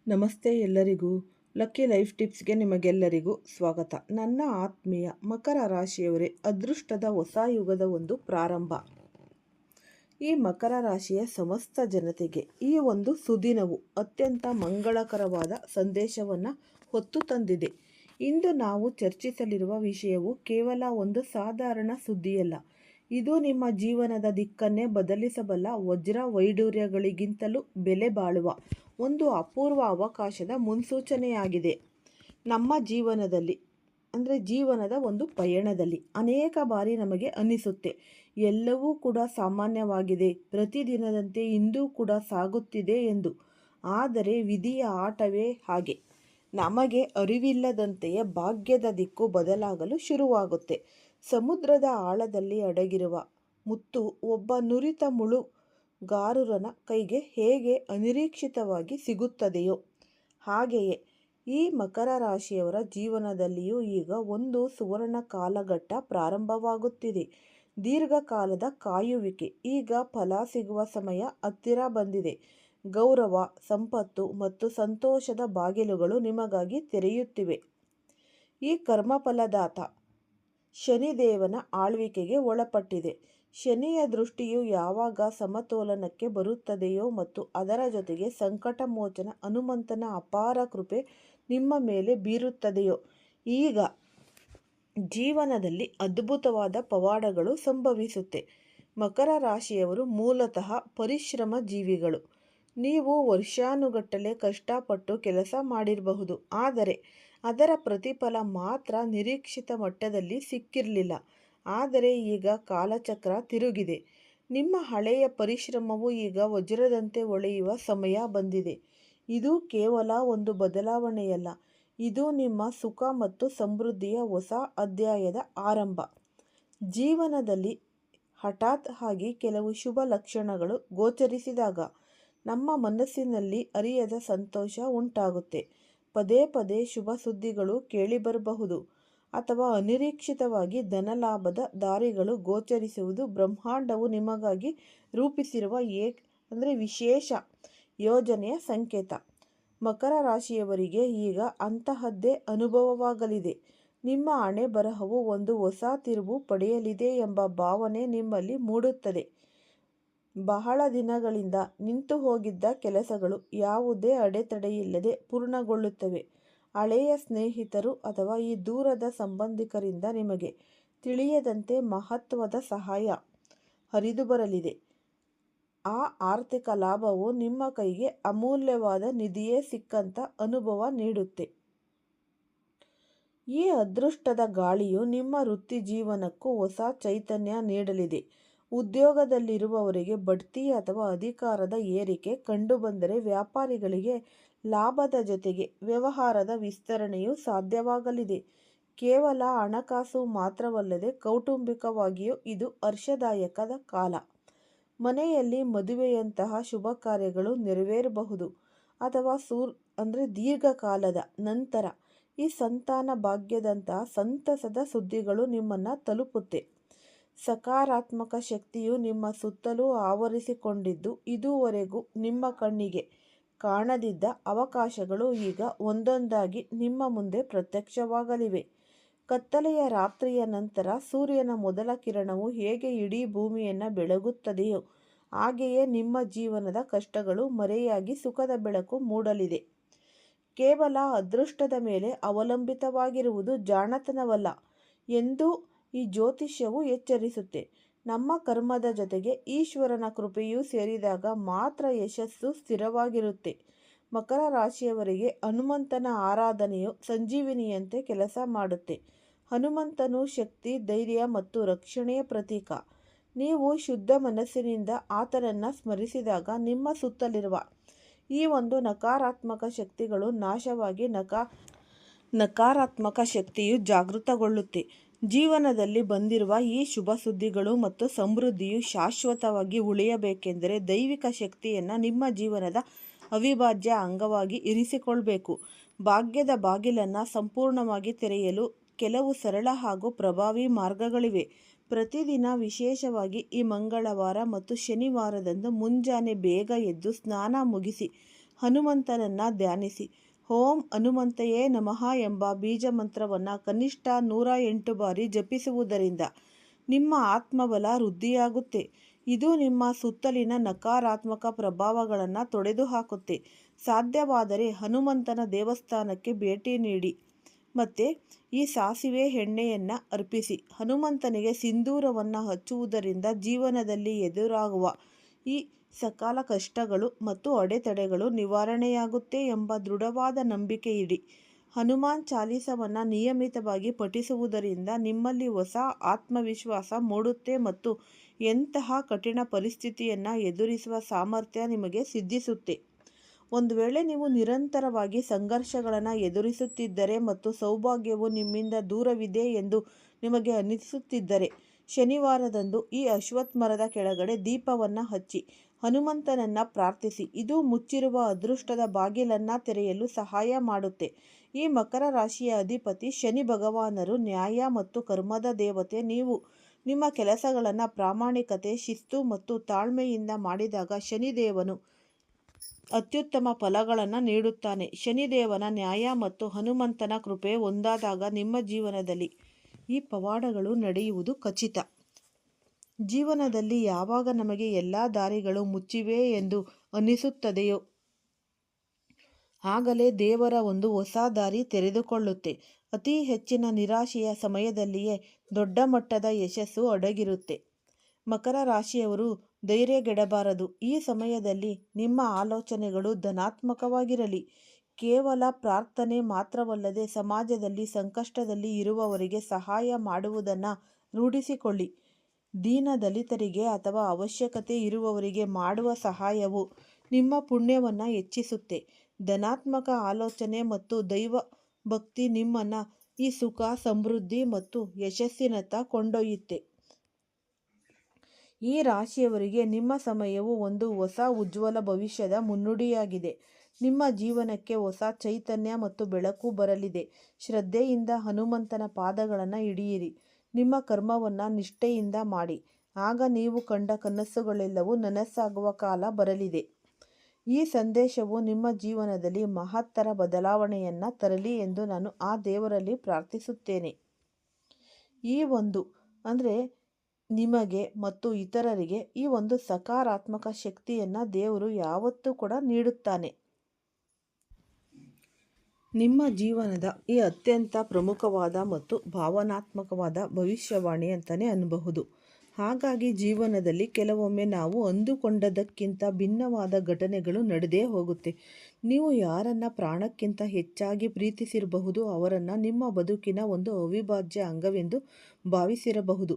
ನಮಸ್ತೆ ಎಲ್ಲರಿಗೂ. Lucky life ಟಿಪ್ಸ್ಗೆ ನಿಮಗೆಲ್ಲರಿಗೂ ಸ್ವಾಗತ. ನನ್ನ ಆತ್ಮೀಯ ಮಕರ ರಾಶಿಯವರೇ, ಅದೃಷ್ಟದ ಹೊಸ ಯುಗದ ಒಂದು ಪ್ರಾರಂಭ. ಈ ಮಕರ ರಾಶಿಯ ಸಮಸ್ತ ಜನತೆಗೆ ಈ ಒಂದು ಸುದಿನವು ಅತ್ಯಂತ ಮಂಗಳಕರವಾದ ಸಂದೇಶವನ್ನು ಹೊತ್ತು ತಂದಿದೆ. ಇಂದು ನಾವು ಚರ್ಚಿಸಲಿರುವ ವಿಷಯವು ಕೇವಲ ಒಂದು ಸಾಧಾರಣ ಸುದ್ದಿಯಲ್ಲ. ಇದು ನಿಮ್ಮ ಜೀವನದ ದಿಕ್ಕನ್ನೇ ಬದಲಿಸಬಲ್ಲ ವಜ್ರ ವೈಡೂರ್ಯಗಳಿಗಿಂತಲೂ ಬೆಲೆ ಬಾಳುವ ಒಂದು ಅಪೂರ್ವ ಅವಕಾಶದ ಮುನ್ಸೂಚನೆಯಾಗಿದೆ. ನಮ್ಮ ಜೀವನದ ಒಂದು ಪಯಣದಲ್ಲಿ ಅನೇಕ ಬಾರಿ ನಮಗೆ ಅನಿಸುತ್ತೆ, ಎಲ್ಲವೂ ಕೂಡ ಸಾಮಾನ್ಯವಾಗಿದೆ, ಪ್ರತಿದಿನದಂತೆ ಇಂದೂ ಕೂಡ ಸಾಗುತ್ತಿದೆ ಎಂದು. ಆದರೆ ವಿಧಿಯ ಆಟವೇ ಹಾಗೆ. ನಮಗೆ ಅರಿವಿಲ್ಲದಂತೆಯೇ ಭಾಗ್ಯದ ದಿಕ್ಕು ಬದಲಾಗಲು ಶುರುವಾಗುತ್ತೆ. ಸಮುದ್ರದ ಆಳದಲ್ಲಿ ಅಡಗಿರುವ ಮುತ್ತು ಒಬ್ಬ ನುರಿತ ಮುಳುಗಾರನ ಕೈಗೆ ಹೇಗೆ ಅನಿರೀಕ್ಷಿತವಾಗಿ ಸಿಗುತ್ತದೆಯೋ ಹಾಗೆಯೇ ಈ ಮಕರ ರಾಶಿಯವರ ಜೀವನದಲ್ಲಿಯೂ ಈಗ ಒಂದು ಸುವರ್ಣ ಕಾಲಘಟ್ಟ ಪ್ರಾರಂಭವಾಗುತ್ತಿದೆ. ದೀರ್ಘಕಾಲದ ಕಾಯುವಿಕೆ ಈಗ ಫಲ ಸಿಗುವ ಸಮಯ ಹತ್ತಿರ ಬಂದಿದೆ. ಗೌರವ, ಸಂಪತ್ತು ಮತ್ತು ಸಂತೋಷದ ಬಾಗಿಲುಗಳು ನಿಮಗಾಗಿ ತೆರೆಯುತ್ತಿವೆ. ಈ ಕರ್ಮಫಲದಾತ ಶನಿದೇವನ ಆಳ್ವಿಕೆಗೆ ಒಳಪಟ್ಟಿದೆ. ಶನಿಯ ದೃಷ್ಟಿಯು ಯಾವಾಗ ಸಮತೋಲನಕ್ಕೆ ಬರುತ್ತದೆಯೋ ಮತ್ತು ಅದರ ಜೊತೆಗೆ ಸಂಕಟ ಮೋಚನ ಹನುಮಂತನ ಅಪಾರ ಕೃಪೆ ನಿಮ್ಮ ಮೇಲೆ ಬೀರುತ್ತದೆಯೋ ಈಗ ಜೀವನದಲ್ಲಿ ಅದ್ಭುತವಾದ ಪವಾಡಗಳು ಸಂಭವಿಸುತ್ತೆ. ಮಕರ ರಾಶಿಯವರು ಮೂಲತಃ ಪರಿಶ್ರಮ ಜೀವಿಗಳು. ನೀವು ವರ್ಷಾನುಗಟ್ಟಲೆ ಕಷ್ಟಪಟ್ಟು ಕೆಲಸ ಮಾಡಿರಬಹುದು, ಆದರೆ ಅದರ ಪ್ರತಿಫಲ ಮಾತ್ರ ನಿರೀಕ್ಷಿತ ಮಟ್ಟದಲ್ಲಿ ಸಿಕ್ಕಿರಲಿಲ್ಲ. ಆದರೆ ಈಗ ಕಾಲಚಕ್ರ ತಿರುಗಿದೆ. ನಿಮ್ಮ ಹಳೆಯ ಪರಿಶ್ರಮವು ಈಗ ವಜ್ರದಂತೆ ಹೊಳೆಯುವ ಸಮಯ ಬಂದಿದೆ. ಇದು ಕೇವಲ ಒಂದು ಬದಲಾವಣೆಯಲ್ಲ, ಇದು ನಿಮ್ಮ ಸುಖ ಮತ್ತು ಸಮೃದ್ಧಿಯ ಹೊಸ ಅಧ್ಯಾಯದ ಆರಂಭ. ಜೀವನದಲ್ಲಿ ಹಠಾತ್ ಆಗಿ ಕೆಲವು ಶುಭ ಲಕ್ಷಣಗಳು ಗೋಚರಿಸಿದಾಗ ನಮ್ಮ ಮನಸ್ಸಿನಲ್ಲಿ ಅರಿಯದ ಸಂತೋಷ ಉಂಟಾಗುತ್ತೆ. ಪದೇ ಪದೇ ಶುಭ ಸುದ್ದಿಗಳು ಕೇಳಿಬರಬಹುದು ಅಥವಾ ಅನಿರೀಕ್ಷಿತವಾಗಿ ಧನಲಾಭದ ದಾರಿಗಳು ಗೋಚರಿಸುವುದು ಬ್ರಹ್ಮಾಂಡವು ನಿಮಗಾಗಿ ರೂಪಿಸಿರುವ ವಿಶೇಷ ಯೋಜನೆಯ ಸಂಕೇತ. ಮಕರ ರಾಶಿಯವರಿಗೆ ಈಗ ಅಂತಹದ್ದೇ ಅನುಭವವಾಗಲಿದೆ. ನಿಮ್ಮ ಹಣೆ ಬರಹವು ಒಂದು ಹೊಸ ತಿರುವು ಪಡೆಯಲಿದೆ ಎಂಬ ಭಾವನೆ ನಿಮ್ಮಲ್ಲಿ ಮೂಡುತ್ತದೆ. ಬಹಳ ದಿನಗಳಿಂದ ನಿಂತು ಹೋಗಿದ್ದ ಕೆಲಸಗಳು ಯಾವುದೇ ಅಡೆತಡೆಯಿಲ್ಲದೆ ಪೂರ್ಣಗೊಳ್ಳುತ್ತವೆ. ಹಳೆಯ ಸ್ನೇಹಿತರು ಅಥವಾ ಈ ದೂರದ ಸಂಬಂಧಿಕರಿಂದ ನಿಮಗೆ ತಿಳಿಯದಂತೆ ಮಹತ್ವದ ಸಹಾಯ ಹರಿದು ಬರಲಿದೆ. ಆ ಆರ್ಥಿಕ ಲಾಭವು ನಿಮ್ಮ ಕೈಗೆ ಅಮೂಲ್ಯವಾದ ನಿಧಿಯೇ ಸಿಕ್ಕಂತ ಅನುಭವ ನೀಡುತ್ತೆ. ಈ ಅದೃಷ್ಟದ ಗಾಳಿಯು ನಿಮ್ಮ ವೃತ್ತಿ ಜೀವನಕ್ಕೂ ಹೊಸ ಚೈತನ್ಯ ನೀಡಲಿದೆ. ಉದ್ಯೋಗದಲ್ಲಿರುವವರಿಗೆ ಬಡ್ತಿ ಅಥವಾ ಅಧಿಕಾರದ ಏರಿಕೆ ಕಂಡುಬಂದರೆ ವ್ಯಾಪಾರಿಗಳಿಗೆ ಲಾಭದ ಜೊತೆಗೆ ವ್ಯವಹಾರದ ವಿಸ್ತರಣೆಯೂ ಸಾಧ್ಯವಾಗಲಿದೆ. ಕೇವಲ ಹಣಕಾಸು ಮಾತ್ರವಲ್ಲದೆ ಕೌಟುಂಬಿಕವಾಗಿಯೂ ಇದು ಹರ್ಷದಾಯಕದ ಕಾಲ. ಮನೆಯಲ್ಲಿ ಮದುವೆಯಂತಹ ಶುಭ ಕಾರ್ಯಗಳು ನೆರವೇರಬಹುದು ಅಥವಾ ದೀರ್ಘಕಾಲದ ನಂತರ ಈ ಸಂತಾನ ಭಾಗ್ಯದಂತಹ ಸಂತಸದ ಸುದ್ದಿಗಳು ನಿಮ್ಮನ್ನು ತಲುಪುತ್ತೆ. ಸಕಾರಾತ್ಮಕ ಶಕ್ತಿಯು ನಿಮ್ಮ ಸುತ್ತಲೂ ಆವರಿಸಿಕೊಂಡಿದ್ದು ಇದುವರೆಗೂ ನಿಮ್ಮ ಕಣ್ಣಿಗೆ ಕಾಣದಿದ್ದ ಅವಕಾಶಗಳು ಈಗ ಒಂದೊಂದಾಗಿ ನಿಮ್ಮ ಮುಂದೆ ಪ್ರತ್ಯಕ್ಷವಾಗಲಿವೆ. ಕತ್ತಲೆಯ ರಾತ್ರಿಯ ನಂತರ ಸೂರ್ಯನ ಮೊದಲ ಕಿರಣವು ಹೇಗೆ ಇಡೀ ಭೂಮಿಯನ್ನು ಬೆಳಗುತ್ತದೆಯೋ ಹಾಗೆಯೇ ನಿಮ್ಮ ಜೀವನದ ಕಷ್ಟಗಳು ಮರೆಯಾಗಿ ಸುಖದ ಬೆಳಕು ಮೂಡಲಿದೆ. ಕೇವಲ ಅದೃಷ್ಟದ ಮೇಲೆ ಅವಲಂಬಿತವಾಗಿರುವುದು ಜಾಣತನವಲ್ಲ ಎಂದು ಈ ಜ್ಯೋತಿಷ್ಯವು ಎಚ್ಚರಿಸುತ್ತೆ. ನಮ್ಮ ಕರ್ಮದ ಜೊತೆಗೆ ಈಶ್ವರನ ಕೃಪೆಯೂ ಸೇರಿದಾಗ ಮಾತ್ರ ಯಶಸ್ಸು ಸ್ಥಿರವಾಗಿರುತ್ತೆ. ಮಕರ ರಾಶಿಯವರಿಗೆ ಹನುಮಂತನ ಆರಾಧನೆಯು ಸಂಜೀವಿನಿಯಂತೆ ಕೆಲಸ ಮಾಡುತ್ತೆ. ಹನುಮಂತನು ಶಕ್ತಿ, ಧೈರ್ಯ ಮತ್ತು ರಕ್ಷಣೆಯ ಪ್ರತೀಕ. ನೀವು ಶುದ್ಧ ಮನಸ್ಸಿನಿಂದ ಆತನನ್ನು ಸ್ಮರಿಸಿದಾಗ ನಿಮ್ಮ ಸುತ್ತಲಿರುವ ಈ ಒಂದು ನಕಾರಾತ್ಮಕ ಶಕ್ತಿಗಳು ನಾಶವಾಗಿ ನಕಾರಾತ್ಮಕ ಶಕ್ತಿಯು ಜಾಗೃತಗೊಳ್ಳುತ್ತೆ. ಜೀವನದಲ್ಲಿ ಬಂದಿರುವ ಈ ಶುಭ ಸುದ್ದಿಗಳು ಮತ್ತು ಸಮೃದ್ಧಿಯು ಶಾಶ್ವತವಾಗಿ ಉಳಿಯಬೇಕೆಂದರೆ ದೈವಿಕ ಶಕ್ತಿಯನ್ನು ನಿಮ್ಮ ಜೀವನದ ಅವಿಭಾಜ್ಯ ಅಂಗವಾಗಿ ಇರಿಸಿಕೊಳ್ಬೇಕು. ಭಾಗ್ಯದ ಬಾಗಿಲನ್ನು ಸಂಪೂರ್ಣವಾಗಿ ತೆರೆಯಲು ಕೆಲವು ಸರಳ ಹಾಗೂ ಪ್ರಭಾವಿ ಮಾರ್ಗಗಳಿವೆ. ಪ್ರತಿದಿನ, ವಿಶೇಷವಾಗಿ ಈ ಮಂಗಳವಾರ ಮತ್ತು ಶನಿವಾರದಂದು ಮುಂಜಾನೆ ಬೇಗ ಎದ್ದು ಸ್ನಾನ ಮುಗಿಸಿ ಹನುಮಂತನನ್ನು ಧ್ಯಾನಿಸಿ. ಓಂ ಹನುಮಂತಯೇ ನಮಃ ಎಂಬ ಬೀಜ ಮಂತ್ರವನ್ನು ಕನಿಷ್ಠ 108 ಬಾರಿ ಜಪಿಸುವುದರಿಂದ ನಿಮ್ಮ ಆತ್ಮಬಲ ವೃದ್ಧಿಯಾಗುತ್ತೆ. ಇದು ನಿಮ್ಮ ಸುತ್ತಲಿನ ನಕಾರಾತ್ಮಕ ಪ್ರಭಾವಗಳನ್ನು ತೊಡೆದುಹಾಕುತ್ತೆ. ಸಾಧ್ಯವಾದರೆ ಹನುಮಂತನ ದೇವಸ್ಥಾನಕ್ಕೆ ಭೇಟಿ ನೀಡಿ ಮತ್ತು ಈ ಸಾಸಿವೆ ಎಣ್ಣೆಯನ್ನು ಅರ್ಪಿಸಿ. ಹನುಮಂತನಿಗೆ ಸಿಂಧೂರವನ್ನು ಹಚ್ಚುವುದರಿಂದ ಜೀವನದಲ್ಲಿ ಎದುರಾಗುವ ಈ ಸಕಲ ಕಷ್ಟಗಳು ಮತ್ತು ಅಡೆತಡೆಗಳು ನಿವಾರಣೆಯಾಗುತ್ತೆ ಎಂಬ ದೃಢವಾದ ನಂಬಿಕೆ ಇಡಿ. ಹನುಮಾನ್ ಚಾಲೀಸವನ್ನು ನಿಯಮಿತವಾಗಿ ಪಠಿಸುವುದರಿಂದ ನಿಮ್ಮಲ್ಲಿ ಹೊಸ ಆತ್ಮವಿಶ್ವಾಸ ಮೂಡುತ್ತೆ ಮತ್ತು ಎಂತಹ ಕಠಿಣ ಪರಿಸ್ಥಿತಿಯನ್ನು ಎದುರಿಸುವ ಸಾಮರ್ಥ್ಯ ನಿಮಗೆ ಸಿದ್ಧಿಸುತ್ತೆ. ಒಂದು ವೇಳೆ ನೀವು ನಿರಂತರವಾಗಿ ಸಂಘರ್ಷಗಳನ್ನು ಎದುರಿಸುತ್ತಿದ್ದರೆ ಮತ್ತು ಸೌಭಾಗ್ಯವು ನಿಮ್ಮಿಂದ ದೂರವಿದೆ ಎಂದು ನಿಮಗೆ ಅನಿಸುತ್ತಿದ್ದರೆ, ಶನಿವಾರದಂದು ಈ ಅಶ್ವತ್ಥ ಮರದ ಕೆಳಗಡೆ ದೀಪವನ್ನು ಹಚ್ಚಿ ಹನುಮಂತನನ್ನು ಪ್ರಾರ್ಥಿಸಿ. ಇದು ಮುಚ್ಚಿರುವ ಅದೃಷ್ಟದ ಬಾಗಿಲನ್ನು ತೆರೆಯಲು ಸಹಾಯ ಮಾಡುತ್ತೆ. ಈ ಮಕರ ರಾಶಿಯ ಅಧಿಪತಿ ಶನಿ ಭಗವಾನರು ನ್ಯಾಯ ಮತ್ತು ಕರ್ಮದ ದೇವತೆ. ನೀವು ನಿಮ್ಮ ಕೆಲಸಗಳನ್ನು ಪ್ರಾಮಾಣಿಕತೆ, ಶಿಸ್ತು ಮತ್ತು ತಾಳ್ಮೆಯಿಂದ ಮಾಡಿದಾಗ ಶನಿದೇವನು ಅತ್ಯುತ್ತಮ ಫಲಗಳನ್ನು ನೀಡುತ್ತಾನೆ. ಶನಿದೇವನ ನ್ಯಾಯ ಮತ್ತು ಹನುಮಂತನ ಕೃಪೆ ಒಂದಾದಾಗ ನಿಮ್ಮ ಜೀವನದಲ್ಲಿ ಈ ಪವಾಡಗಳು ನಡೆಯುವುದು ಖಚಿತ. ಜೀವನದಲ್ಲಿ ಯಾವಾಗ ನಮಗೆ ಎಲ್ಲ ದಾರಿಗಳು ಮುಚ್ಚಿವೆ ಎಂದು ಅನಿಸುತ್ತದೆಯೋ ಆಗಲೇ ದೇವರ ಒಂದು ಹೊಸ ದಾರಿ ತೆರೆದುಕೊಳ್ಳುತ್ತೆ. ಅತಿ ಹೆಚ್ಚಿನ ನಿರಾಶೆಯ ಸಮಯದಲ್ಲಿಯೇ ದೊಡ್ಡ ಮಟ್ಟದ ಯಶಸ್ಸು ಅಡಗಿರುತ್ತೆ. ಮಕರ ರಾಶಿಯವರು ಧೈರ್ಯಗೆಡಬಾರದು. ಈ ಸಮಯದಲ್ಲಿ ನಿಮ್ಮ ಆಲೋಚನೆಗಳು ಧನಾತ್ಮಕವಾಗಿರಲಿ. ಕೇವಲ ಪ್ರಾರ್ಥನೆ ಮಾತ್ರವಲ್ಲದೆ ಸಮಾಜದಲ್ಲಿ ಸಂಕಷ್ಟದಲ್ಲಿ ಇರುವವರಿಗೆ ಸಹಾಯ ಮಾಡುವುದನ್ನು ರೂಢಿಸಿಕೊಳ್ಳಿ. ದೀನ ದಲಿತರಿಗೆ ಅಥವಾ ಅವಶ್ಯಕತೆ ಇರುವವರಿಗೆ ಮಾಡುವ ಸಹಾಯವು ನಿಮ್ಮ ಪುಣ್ಯವನ್ನು ಹೆಚ್ಚಿಸುತ್ತೆ. ಧನಾತ್ಮಕ ಆಲೋಚನೆ ಮತ್ತು ದೈವ ಭಕ್ತಿ ನಿಮ್ಮನ್ನು ಈ ಸುಖ, ಸಮೃದ್ಧಿ ಮತ್ತು ಯಶಸ್ಸಿನತ್ತ ಕೊಂಡೊಯ್ಯುತ್ತೆ. ಈ ರಾಶಿಯವರಿಗೆ ನಿಮ್ಮ ಸಮಯವು ಒಂದು ಹೊಸ ಉಜ್ವಲ ಭವಿಷ್ಯದ ಮುನ್ನುಡಿಯಾಗಿದೆ. ನಿಮ್ಮ ಜೀವನಕ್ಕೆ ಹೊಸ ಚೈತನ್ಯ ಮತ್ತು ಬೆಳಕು ಬರಲಿದೆ. ಶ್ರದ್ಧೆಯಿಂದ ಹನುಮಂತನ ಪಾದಗಳನ್ನು ಹಿಡಿಯಿರಿ. ನಿಮ್ಮ ಕರ್ಮವನ್ನು ನಿಷ್ಠೆಯಿಂದ ಮಾಡಿ. ಆಗ ನೀವು ಕಂಡ ಕನಸುಗಳೆಲ್ಲವೂ ನನಸಾಗುವ ಕಾಲ ಬರಲಿದೆ. ಈ ಸಂದೇಶವು ನಿಮ್ಮ ಜೀವನದಲ್ಲಿ ಮಹತ್ತರ ಬದಲಾವಣೆಯನ್ನು ತರಲಿ ಎಂದು ನಾನು ಆ ದೇವರಲ್ಲಿ ಪ್ರಾರ್ಥಿಸುತ್ತೇನೆ. ಈ ಒಂದು ನಿಮಗೆ ಮತ್ತು ಇತರರಿಗೆ ಈ ಒಂದು ಸಕಾರಾತ್ಮಕ ಶಕ್ತಿಯನ್ನು ದೇವರು ಯಾವತ್ತೂ ಕೂಡ ನೀಡುತ್ತಾನೆ. ನಿಮ್ಮ ಜೀವನದ ಈ ಅತ್ಯಂತ ಪ್ರಮುಖವಾದ ಮತ್ತು ಭಾವನಾತ್ಮಕವಾದ ಭವಿಷ್ಯವಾಣಿ ಅಂತಲೇ ಅನ್ನಬಹುದು. ಹಾಗಾಗಿ ಜೀವನದಲ್ಲಿ ಕೆಲವೊಮ್ಮೆ ನಾವು ಅಂದುಕೊಂಡದಕ್ಕಿಂತ ಭಿನ್ನವಾದ ಘಟನೆಗಳು ನಡೆದೇ ಹೋಗುತ್ತೆ. ನೀವು ಯಾರನ್ನು ಪ್ರಾಣಕ್ಕಿಂತ ಹೆಚ್ಚಾಗಿ ಪ್ರೀತಿಸಿರಬಹುದು, ಅವರನ್ನು ನಿಮ್ಮ ಬದುಕಿನ ಒಂದು ಅವಿಭಾಜ್ಯ ಅಂಗವೆಂದು ಭಾವಿಸಿರಬಹುದು.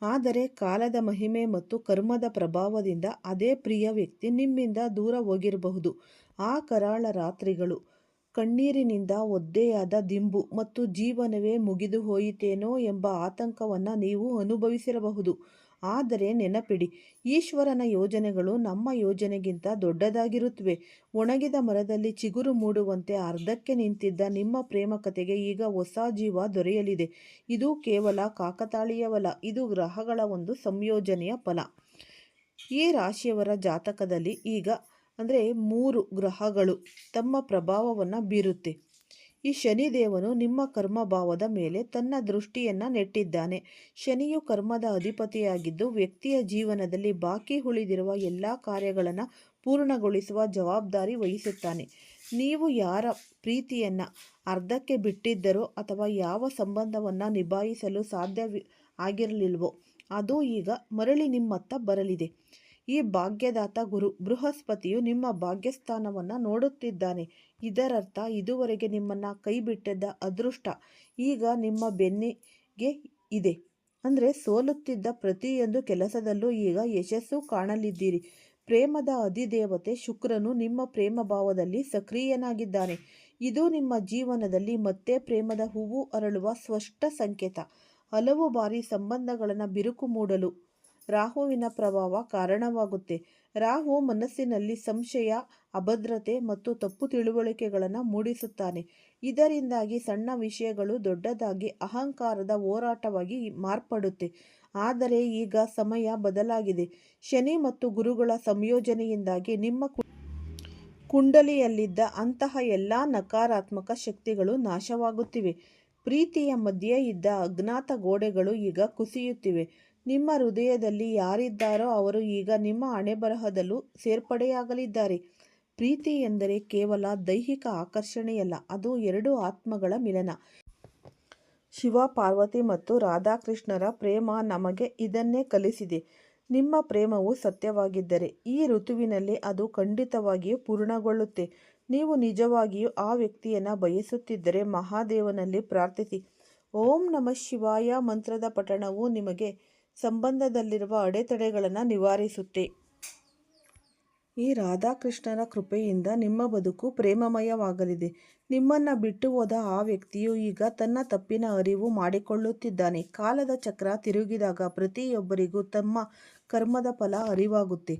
ಆದರೆ ಕಾಲದ ಮಹಿಮೆ ಮತ್ತು ಕರ್ಮದ ಪ್ರಭಾವದಿಂದ ಅದೇ ಪ್ರಿಯ ವ್ಯಕ್ತಿ ನಿಮ್ಮಿಂದ ದೂರ ಹೋಗಿರಬಹುದು. ಆ ಕರಾಳ ರಾತ್ರಿಗಳು, ಕಣ್ಣೀರಿನಿಂದ ಒದ್ದೆಯಾದ ದಿಂಬು ಮತ್ತು ಜೀವನವೇ ಮುಗಿದು ಹೋಯಿತೇನೋ ಎಂಬ ಆತಂಕವನ್ನು ನೀವು ಅನುಭವಿಸಿರಬಹುದು. ಆದರೆ ನೆನಪಿಡಿ, ಈಶ್ವರನ ಯೋಜನೆಗಳು ನಮ್ಮ ಯೋಜನೆಗಿಂತ ದೊಡ್ಡದಾಗಿರುತ್ತವೆ. ಒಣಗಿದ ಮರದಲ್ಲಿ ಚಿಗುರು ಮೂಡುವಂತೆ ಅರ್ಧಕ್ಕೆ ನಿಂತಿದ್ದ ನಿಮ್ಮ ಪ್ರೇಮ ಕಥೆಗೆ ಈಗ ಹೊಸ ಜೀವ ದೊರೆಯಲಿದೆ. ಇದು ಕೇವಲ ಕಾಕತಾಳೀಯವಲ್ಲ, ಇದು ಗ್ರಹಗಳ ಒಂದು ಸಂಯೋಜನೆಯ ಫಲ. ಈ ರಾಶಿಯವರ ಜಾತಕದಲ್ಲಿ ಈಗ 3 ಗ್ರಹಗಳು ತಮ್ಮ ಪ್ರಭಾವವನ್ನು ಬೀರುತ್ತೆ. ಈ ಶನಿದೇವನು ನಿಮ್ಮ ಕರ್ಮಭಾವದ ಮೇಲೆ ತನ್ನ ದೃಷ್ಟಿಯನ್ನು ನೆಟ್ಟಿದ್ದಾನೆ. ಶನಿಯು ಕರ್ಮದ ಅಧಿಪತಿಯಾಗಿದ್ದು ವ್ಯಕ್ತಿಯ ಜೀವನದಲ್ಲಿ ಬಾಕಿ ಉಳಿದಿರುವ ಎಲ್ಲ ಕಾರ್ಯಗಳನ್ನು ಪೂರ್ಣಗೊಳಿಸುವ ಜವಾಬ್ದಾರಿ ವಹಿಸುತ್ತಾನೆ. ನೀವು ಯಾರ ಪ್ರೀತಿಯನ್ನು ಅರ್ಧಕ್ಕೆ ಬಿಟ್ಟಿದ್ದರೋ ಅಥವಾ ಯಾವ ಸಂಬಂಧವನ್ನು ನಿಭಾಯಿಸಲು ಸಾಧ್ಯ ಆಗಿರಲಿಲ್ವೋ ಅದು ಈಗ ಮರಳಿ ನಿಮ್ಮತ್ತ ಬರಲಿದೆ. ಈ ಭಾಗ್ಯದಾತ ಗುರು ಬೃಹಸ್ಪತಿಯು ನಿಮ್ಮ ಭಾಗ್ಯಸ್ಥಾನವನ್ನು ನೋಡುತ್ತಿದ್ದಾನೆ. ಇದರರ್ಥ ಇದುವರೆಗೆ ನಿಮ್ಮನ್ನು ಕೈಬಿಟ್ಟಿದ್ದ ಅದೃಷ್ಟ ಈಗ ನಿಮ್ಮ ಬೆನ್ನಿಗೆ ಇದೆ. ಸೋಲುತ್ತಿದ್ದ ಪ್ರತಿಯೊಂದು ಕೆಲಸದಲ್ಲೂ ಈಗ ಯಶಸ್ಸು ಕಾಣಲಿದ್ದೀರಿ. ಪ್ರೇಮದ ಅಧಿದೇವತೆ ಶುಕ್ರನು ನಿಮ್ಮ ಪ್ರೇಮ ಭಾವದಲ್ಲಿ ಸಕ್ರಿಯನಾಗಿದ್ದಾನೆ. ಇದು ನಿಮ್ಮ ಜೀವನದಲ್ಲಿ ಮತ್ತೆ ಪ್ರೇಮದ ಹೂವು ಅರಳುವ ಸ್ಪಷ್ಟ ಸಂಕೇತ. ಹಲವು ಬಾರಿ ಸಂಬಂಧಗಳನ್ನು ಬಿರುಕು ಮೂಡಲು ರಾಹುವಿನ ಪ್ರಭಾವ ಕಾರಣವಾಗುತ್ತೆ. ರಾಹು ಮನಸ್ಸಿನಲ್ಲಿ ಸಂಶಯ, ಅಭದ್ರತೆ ಮತ್ತು ತಪ್ಪು ತಿಳುವಳಿಕೆಗಳನ್ನು ಮೂಡಿಸುತ್ತಾನೆ. ಇದರಿಂದಾಗಿ ಸಣ್ಣ ವಿಷಯಗಳು ದೊಡ್ಡದಾಗಿ ಅಹಂಕಾರದ ಹೋರಾಟವಾಗಿ ಮಾರ್ಪಡುತ್ತೆ. ಆದರೆ ಈಗ ಸಮಯ ಬದಲಾಗಿದೆ. ಶನಿ ಮತ್ತು ಗುರುಗಳ ಸಂಯೋಜನೆಯಿಂದಾಗಿ ನಿಮ್ಮ ಕುಂಡಲಿಯಲ್ಲಿದ್ದ ಅಂತಹ ಎಲ್ಲ ನಕಾರಾತ್ಮಕ ಶಕ್ತಿಗಳು ನಾಶವಾಗುತ್ತಿವೆ. ಪ್ರೀತಿಯ ಮಧ್ಯೆ ಇದ್ದ ಅಜ್ಞಾತ ಗೋಡೆಗಳು ಈಗ ಕುಸಿಯುತ್ತಿವೆ. ನಿಮ್ಮ ಹೃದಯದಲ್ಲಿ ಯಾರಿದ್ದಾರೋ ಅವರು ಈಗ ನಿಮ್ಮ ಹಣೆಬರಹದಲ್ಲೂ ಸೇರ್ಪಡೆಯಾಗಲಿದ್ದಾರೆ. ಪ್ರೀತಿ ಎಂದರೆ ಕೇವಲ ದೈಹಿಕ ಆಕರ್ಷಣೆಯಲ್ಲ, ಅದು ಎರಡು ಆತ್ಮಗಳ ಮಿಲನ. ಶಿವ ಪಾರ್ವತಿ ಮತ್ತು ರಾಧಾಕೃಷ್ಣರ ಪ್ರೇಮ ನಮಗೆ ಇದನ್ನೇ ಕಲಿಸಿದೆ. ನಿಮ್ಮ ಪ್ರೇಮವು ಸತ್ಯವಾಗಿದ್ದರೆ ಈ ಋತುವಿನಲ್ಲಿ ಅದು ಖಂಡಿತವಾಗಿಯೂ ಪೂರ್ಣಗೊಳ್ಳುತ್ತೆ. ನೀವು ನಿಜವಾಗಿಯೂ ಆ ವ್ಯಕ್ತಿಯನ್ನು ಬಯಸುತ್ತಿದ್ದರೆ ಮಹಾದೇವನಲ್ಲಿ ಪ್ರಾರ್ಥಿಸಿ. ಓಂ ನಮಃ ಶಿವಾಯ ಮಂತ್ರದ ಪಠಣವು ನಿಮಗೆ ಸಂಬಂಧದಲ್ಲಿರುವ ಅಡೆತಡೆಗಳನ್ನು ನಿವಾರಿಸುತ್ತೆ. ಈ ರಾಧಾಕೃಷ್ಣರ ಕೃಪೆಯಿಂದ ನಿಮ್ಮ ಬದುಕು ಪ್ರೇಮಮಯವಾಗಲಿದೆ. ನಿಮ್ಮನ್ನು ಬಿಟ್ಟು ಹೋದ ಆ ವ್ಯಕ್ತಿಯು ಈಗ ತನ್ನ ತಪ್ಪಿನ ಅರಿವು ಮಾಡಿಕೊಳ್ಳುತ್ತಿದ್ದಾನೆ. ಕಾಲದ ಚಕ್ರ ತಿರುಗಿದಾಗ ಪ್ರತಿಯೊಬ್ಬರಿಗೂ ತಮ್ಮ ಕರ್ಮದ ಫಲ ಅರಿವಾಗುತ್ತೆ.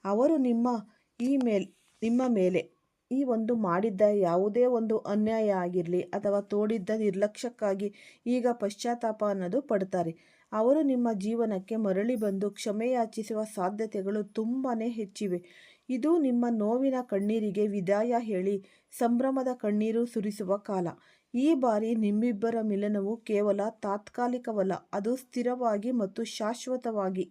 ಅವರು ನಿಮ್ಮ ಮೇಲೆ ಈ ಒಂದು ಮಾಡಿದ್ದ ಯಾವುದೇ ಒಂದು ಅನ್ಯಾಯ ಆಗಿರಲಿ ಅಥವಾ ತೋಡಿದ್ದ ನಿರ್ಲಕ್ಷ್ಯಕ್ಕಾಗಿ ಈಗ ಪಶ್ಚಾತ್ತಾಪ ಅನ್ನೋದು ಪಡ್ತಾರೆ. ಅವರು ನಿಮ್ಮ ಜೀವನಕ್ಕೆ ಮರಳಿ ಬಂದು ಕ್ಷಮೆಯಾಚಿಸುವ ಸಾಧ್ಯತೆಗಳು ತುಂಬಾ ಹೆಚ್ಚಿವೆ. ಇದು ನಿಮ್ಮ ನೋವಿನ ಕಣ್ಣೀರಿಗೆ ವಿದಾಯ ಹೇಳಿ ಸಂಭ್ರಮದ ಕಣ್ಣೀರು ಸುರಿಸುವ ಕಾಲ. ಈ ಬಾರಿ ನಿಮ್ಮಿಬ್ಬರ ಮಿಲನವು ಕೇವಲ ತಾತ್ಕಾಲಿಕವಲ್ಲ, ಅದು ಸ್ಥಿರವಾಗಿ ಮತ್ತು ಶಾಶ್ವತವಾಗಿ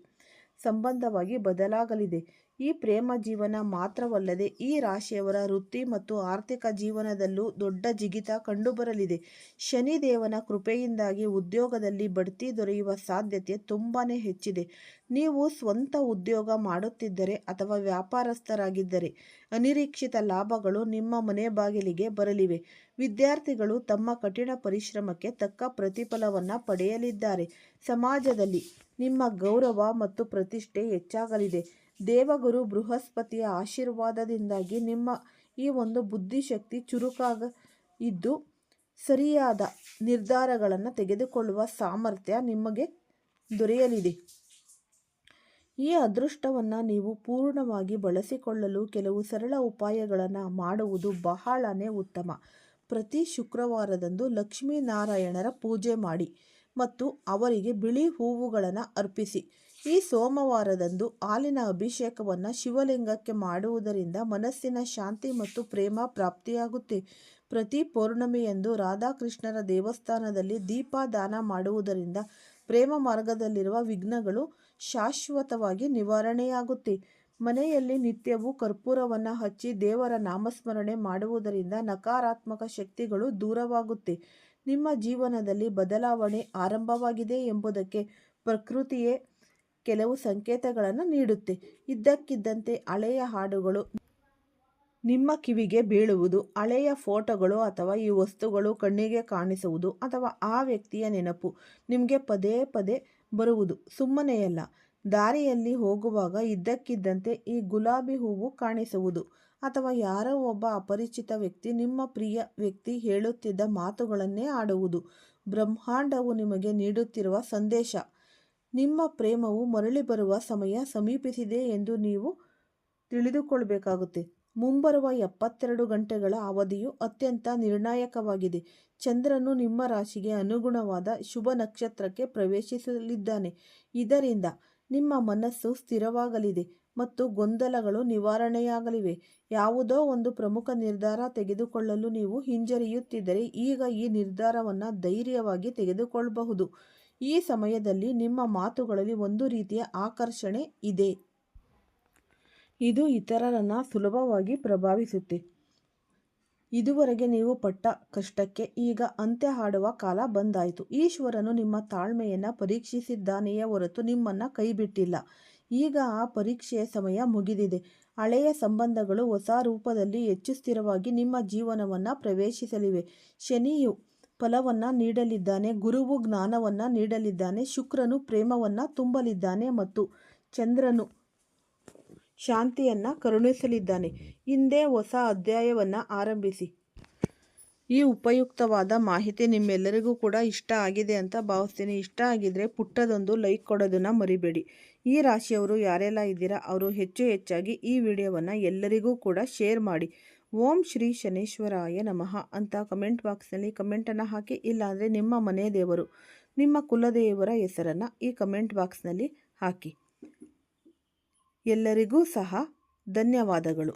ಸಂಬಂಧವಾಗಿ ಬದಲಾಗಲಿದೆ. ಈ ಪ್ರೇಮ ಜೀವನ ಮಾತ್ರವಲ್ಲದೆ ಈ ರಾಶಿಯವರ ವೃತ್ತಿ ಮತ್ತು ಆರ್ಥಿಕ ಜೀವನದಲ್ಲೂ ದೊಡ್ಡ ಜಿಗಿತ ಕಂಡುಬರಲಿದೆ. ಶನಿದೇವನ ಕೃಪೆಯಿಂದಾಗಿ ಉದ್ಯೋಗದಲ್ಲಿ ಬಡ್ತಿ ದೊರೆಯುವ ಸಾಧ್ಯತೆ ತುಂಬಾ ಹೆಚ್ಚಿದೆ. ನೀವು ಸ್ವಂತ ಉದ್ಯೋಗ ಮಾಡುತ್ತಿದ್ದರೆ ಅಥವಾ ವ್ಯಾಪಾರಸ್ಥರಾಗಿದ್ದರೆ ಅನಿರೀಕ್ಷಿತ ಲಾಭಗಳು ನಿಮ್ಮ ಮನೆ ಬಾಗಿಲಿಗೆ ಬರಲಿವೆ. ವಿದ್ಯಾರ್ಥಿಗಳು ತಮ್ಮ ಕಠಿಣ ಪರಿಶ್ರಮಕ್ಕೆ ತಕ್ಕ ಪ್ರತಿಫಲವನ್ನು ಪಡೆಯಲಿದ್ದಾರೆ. ಸಮಾಜದಲ್ಲಿ ನಿಮ್ಮ ಗೌರವ ಮತ್ತು ಪ್ರತಿಷ್ಠೆ ಹೆಚ್ಚಾಗಲಿದೆ. ದೇವಗುರು ಬೃಹಸ್ಪತಿಯ ಆಶೀರ್ವಾದದಿಂದಾಗಿ ನಿಮ್ಮ ಈ ಒಂದು ಬುದ್ಧಿಶಕ್ತಿ ಚುರುಕಾಗಿದ್ದು ಸರಿಯಾದ ನಿರ್ಧಾರಗಳನ್ನು ತೆಗೆದುಕೊಳ್ಳುವ ಸಾಮರ್ಥ್ಯ ನಿಮಗೆ ದೊರೆಯಲಿದೆ. ಈ ಅದೃಷ್ಟವನ್ನು ನೀವು ಪೂರ್ಣವಾಗಿ ಬಳಸಿಕೊಳ್ಳಲು ಕೆಲವು ಸರಳ ಉಪಾಯಗಳನ್ನು ಮಾಡುವುದು ಬಹಳನೇ ಉತ್ತಮ. ಪ್ರತಿ ಶುಕ್ರವಾರದಂದು ಲಕ್ಷ್ಮೀನಾರಾಯಣರ ಪೂಜೆ ಮಾಡಿ ಮತ್ತು ಅವರಿಗೆ ಬಿಳಿ ಹೂವುಗಳನ್ನು ಅರ್ಪಿಸಿ. ಈ ಸೋಮವಾರದಂದು ಹಾಲಿನ ಅಭಿಷೇಕವನ್ನು ಶಿವಲಿಂಗಕ್ಕೆ ಮಾಡುವುದರಿಂದ ಮನಸ್ಸಿನ ಶಾಂತಿ ಮತ್ತು ಪ್ರೇಮ ಪ್ರಾಪ್ತಿಯಾಗುತ್ತೆ. ಪ್ರತಿ ಪೌರ್ಣಮಿಯಂದು ರಾಧಾಕೃಷ್ಣರ ದೇವಸ್ಥಾನದಲ್ಲಿ ದೀಪ ದಾನ ಮಾಡುವುದರಿಂದ ಪ್ರೇಮ ಮಾರ್ಗದಲ್ಲಿರುವ ವಿಘ್ನಗಳು ಶಾಶ್ವತವಾಗಿ ನಿವಾರಣೆಯಾಗುತ್ತೆ. ಮನೆಯಲ್ಲಿ ನಿತ್ಯವೂ ಕರ್ಪೂರವನ್ನು ಹಚ್ಚಿ ದೇವರ ನಾಮಸ್ಮರಣೆ ಮಾಡುವುದರಿಂದ ನಕಾರಾತ್ಮಕ ಶಕ್ತಿಗಳು ದೂರವಾಗುತ್ತೆ. ನಿಮ್ಮ ಜೀವನದಲ್ಲಿ ಬದಲಾವಣೆ ಆರಂಭವಾಗಿದೆ ಎಂಬುದಕ್ಕೆ ಪ್ರಕೃತಿಯೇ ಕೆಲವು ಸಂಕೇತಗಳನ್ನು ನೀಡುತ್ತೆ. ಇದ್ದಕ್ಕಿದ್ದಂತೆ ಹಳೆಯ ಹಾಡುಗಳು ನಿಮ್ಮ ಕಿವಿಗೆ ಬೀಳುವುದು, ಹಳೆಯ ಫೋಟೋಗಳು ಅಥವಾ ಈ ವಸ್ತುಗಳು ಕಣ್ಣಿಗೆ ಕಾಣಿಸುವುದು ಅಥವಾ ಆ ವ್ಯಕ್ತಿಯ ನೆನಪು ನಿಮಗೆ ಪದೇ ಪದೇ ಬರುವುದು ಸುಮ್ಮನೆಯಲ್ಲ. ದಾರಿಯಲ್ಲಿ ಹೋಗುವಾಗ ಇದ್ದಕ್ಕಿದ್ದಂತೆ ಈ ಗುಲಾಬಿ ಹೂವು ಕಾಣಿಸುವುದು ಅಥವಾ ಯಾರೋ ಒಬ್ಬ ಅಪರಿಚಿತ ವ್ಯಕ್ತಿ ನಿಮ್ಮ ಪ್ರಿಯ ವ್ಯಕ್ತಿ ಹೇಳುತ್ತಿದ್ದ ಮಾತುಗಳನ್ನೇ ಆಡುವುದು ಬ್ರಹ್ಮಾಂಡವು ನಿಮಗೆ ನೀಡುತ್ತಿರುವ ಸಂದೇಶ. ನಿಮ್ಮ ಪ್ರೇಮವು ಮರಳಿ ಬರುವ ಸಮಯ ಸಮೀಪಿಸಿದೆ ಎಂದು ನೀವು ತಿಳಿದುಕೊಳ್ಳಬೇಕಾಗುತ್ತೆ. ಮುಂಬರುವ 72 ಗಂಟೆಗಳ ಅವಧಿಯು ಅತ್ಯಂತ ನಿರ್ಣಾಯಕವಾಗಿದೆ. ಚಂದ್ರನು ನಿಮ್ಮ ರಾಶಿಗೆ ಅನುಗುಣವಾದ ಶುಭ ನಕ್ಷತ್ರಕ್ಕೆ ಪ್ರವೇಶಿಸಲಿದ್ದಾನೆ. ಇದರಿಂದ ನಿಮ್ಮ ಮನಸ್ಸು ಸ್ಥಿರವಾಗಲಿದೆ ಮತ್ತು ಗೊಂದಲಗಳು ನಿವಾರಣೆಯಾಗಲಿವೆ. ಯಾವುದೋ ಒಂದು ಪ್ರಮುಖ ನಿರ್ಧಾರ ತೆಗೆದುಕೊಳ್ಳಲು ನೀವು ಹಿಂಜರಿಯುತ್ತಿದ್ದರೆ ಈಗ ಈ ನಿರ್ಧಾರವನ್ನು ಧೈರ್ಯವಾಗಿ ತೆಗೆದುಕೊಳ್ಳಬಹುದು. ಈ ಸಮಯದಲ್ಲಿ ನಿಮ್ಮ ಮಾತುಗಳಲ್ಲಿ ಒಂದು ರೀತಿಯ ಆಕರ್ಷಣೆ ಇದೆ. ಇದು ಇತರರನ್ನು ಸುಲಭವಾಗಿ ಪ್ರಭಾವಿಸುತ್ತೆ. ಇದುವರೆಗೆ ನೀವು ಪಟ್ಟ ಕಷ್ಟಕ್ಕೆ ಈಗ ಅಂತ್ಯ ಹಾಡುವ ಕಾಲ ಬಂದಾಯಿತು. ಈಶ್ವರನು ನಿಮ್ಮ ತಾಳ್ಮೆಯನ್ನು ಪರೀಕ್ಷಿಸಿದ್ದಾನೆಯೇ ಹೊರತು ನಿಮ್ಮನ್ನು ಕೈಬಿಟ್ಟಿಲ್ಲ. ಈಗ ಆ ಪರೀಕ್ಷೆಯ ಸಮಯ ಮುಗಿದಿದೆ. ಹಳೆಯ ಸಂಬಂಧಗಳು ಹೊಸ ರೂಪದಲ್ಲಿ ಹೆಚ್ಚು ಸ್ಥಿರವಾಗಿ ನಿಮ್ಮ ಜೀವನವನ್ನು ಪ್ರವೇಶಿಸಲಿವೆ. ಶನಿಯು ಫಲವನ್ನು ನೀಡಲಿದ್ದಾನೆ, ಗುರುವು ಜ್ಞಾನವನ್ನು ನೀಡಲಿದ್ದಾನೆ, ಶುಕ್ರನು ಪ್ರೇಮವನ್ನು ತುಂಬಲಿದ್ದಾನೆ ಮತ್ತು ಚಂದ್ರನು ಶಾಂತಿಯನ್ನು ಕರುಣಿಸಲಿದ್ದಾನೆ. ಹಿಂದೆ ಹೊಸ ಅಧ್ಯಾಯವನ್ನು ಆರಂಭಿಸಿ. ಈ ಉಪಯುಕ್ತವಾದ ಮಾಹಿತಿ ನಿಮ್ಮೆಲ್ಲರಿಗೂ ಕೂಡ ಇಷ್ಟ ಆಗಿದೆ ಅಂತ ಭಾವಿಸ್ತೀನಿ. ಇಷ್ಟ ಆಗಿದ್ರೆ ಪುಟ್ಟದೊಂದು ಲೈಕ್ ಕೊಡೋದನ್ನು ಮರಿಬೇಡಿ. ಈ ರಾಶಿಯವರು ಯಾರೆಲ್ಲ ಇದ್ದೀರಾ ಅವರು ಹೆಚ್ಚಾಗಿ ಈ ವಿಡಿಯೋವನ್ನು ಎಲ್ಲರಿಗೂ ಕೂಡ ಶೇರ್ ಮಾಡಿ. ಓಂ ಶ್ರೀ ಶನೇಶ್ವರಾಯ ನಮಃ ಅಂತ ಕಮೆಂಟ್ ಬಾಕ್ಸ್ನಲ್ಲಿ ಕಮೆಂಟನ್ನು ಹಾಕಿ. ಇಲ್ಲಾಂದರೆ ನಿಮ್ಮ ಮನೆ ದೇವರು, ನಿಮ್ಮ ಕುಲದೇವರ ಹೆಸರನ್ನು ಈ ಕಮೆಂಟ್ ಬಾಕ್ಸ್ನಲ್ಲಿ ಹಾಕಿ. ಎಲ್ಲರಿಗೂ ಸಹ ಧನ್ಯವಾದಗಳು.